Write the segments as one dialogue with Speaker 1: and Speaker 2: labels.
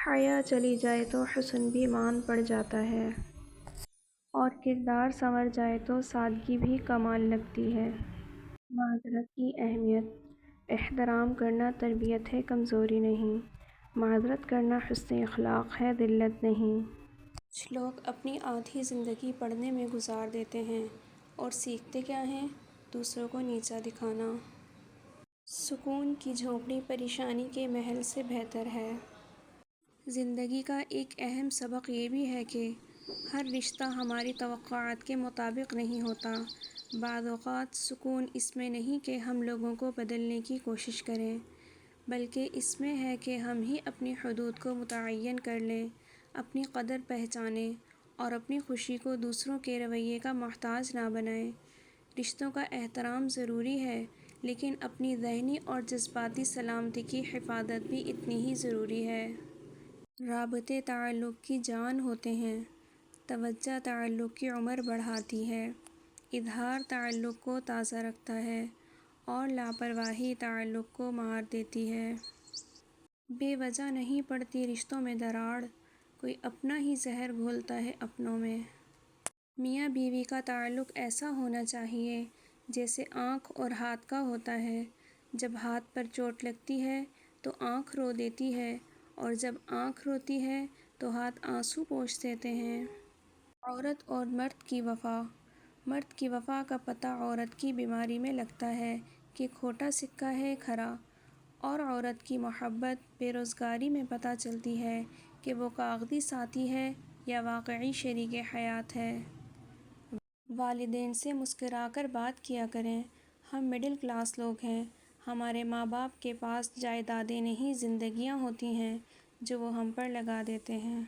Speaker 1: حیا چلی جائے تو حسن بھی مان پڑ جاتا ہے، اور کردار سنور جائے تو سادگی بھی کمال لگتی ہے۔ معذرت کی اہمیت: احترام کرنا تربیت ہے، کمزوری نہیں۔ معذرت کرنا حسن اخلاق ہے، ذلت نہیں۔ کچھ لوگ اپنی آدھی زندگی پڑھنے میں گزار دیتے ہیں اور سیکھتے کیا ہیں؟ دوسروں کو نیچا دکھانا۔ سکون کی جھونپڑی پریشانی کے محل سے بہتر ہے۔ زندگی کا ایک اہم سبق یہ بھی ہے کہ ہر رشتہ ہماری توقعات کے مطابق نہیں ہوتا۔ بعض اوقات سکون اس میں نہیں کہ ہم لوگوں کو بدلنے کی کوشش کریں، بلکہ اس میں ہے کہ ہم ہی اپنی حدود کو متعین کر لیں، اپنی قدر پہچانیں اور اپنی خوشی کو دوسروں کے رویے کا محتاج نہ بنائیں۔ رشتوں کا احترام ضروری ہے، لیکن اپنی ذہنی اور جذباتی سلامتی کی حفاظت بھی اتنی ہی ضروری ہے۔ رابطے تعلق کی جان ہوتے ہیں۔ توجہ تعلق کی عمر بڑھاتی ہے، اظہار تعلق کو تازہ رکھتا ہے، اور لاپرواہی تعلق کو مار دیتی ہے۔ بے وجہ نہیں پڑتی رشتوں میں دراڑ، کوئی اپنا ہی زہر گھولتا ہے اپنوں میں۔ میاں بیوی کا تعلق ایسا ہونا چاہیے جیسے آنکھ اور ہاتھ کا ہوتا ہے۔ جب ہاتھ پر چوٹ لگتی ہے تو آنکھ رو دیتی ہے، اور جب آنکھ روتی ہے تو ہاتھ آنسو پوچھ دیتے ہیں۔ عورت اور مرد کی وفا: مرد کی وفا کا پتہ عورت کی بیماری میں لگتا ہے کہ کھوٹا سکہ ہے کھرا، اور عورت کی محبت بے روزگاری میں پتہ چلتی ہے کہ وہ کاغذی ساتھی ہے یا واقعی شریک حیات ہے۔ والدین سے مسکرا کر بات کیا کریں۔ ہم مڈل کلاس لوگ ہیں، ہمارے ماں باپ کے پاس جائیدادیں نہیں زندگیاں ہوتی ہیں جو وہ ہم پر لگا دیتے ہیں۔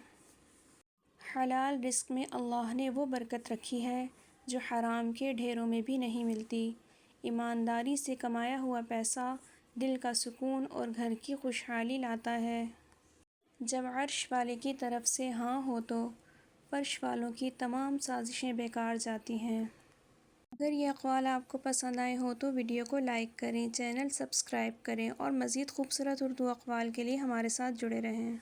Speaker 1: حلال رزق میں اللہ نے وہ برکت رکھی ہے جو حرام کے ڈھیروں میں بھی نہیں ملتی۔ ایمانداری سے کمایا ہوا پیسہ دل کا سکون اور گھر کی خوشحالی لاتا ہے۔ جب عرش والے کی طرف سے ہاں ہو تو فرش والوں کی تمام سازشیں بیکار جاتی ہیں۔ اگر یہ اقوال آپ کو پسند آئے ہوں تو ویڈیو کو لائک کریں، چینل سبسکرائب کریں اور مزید خوبصورت اردو اقوال کے لیے ہمارے ساتھ جڑے رہیں۔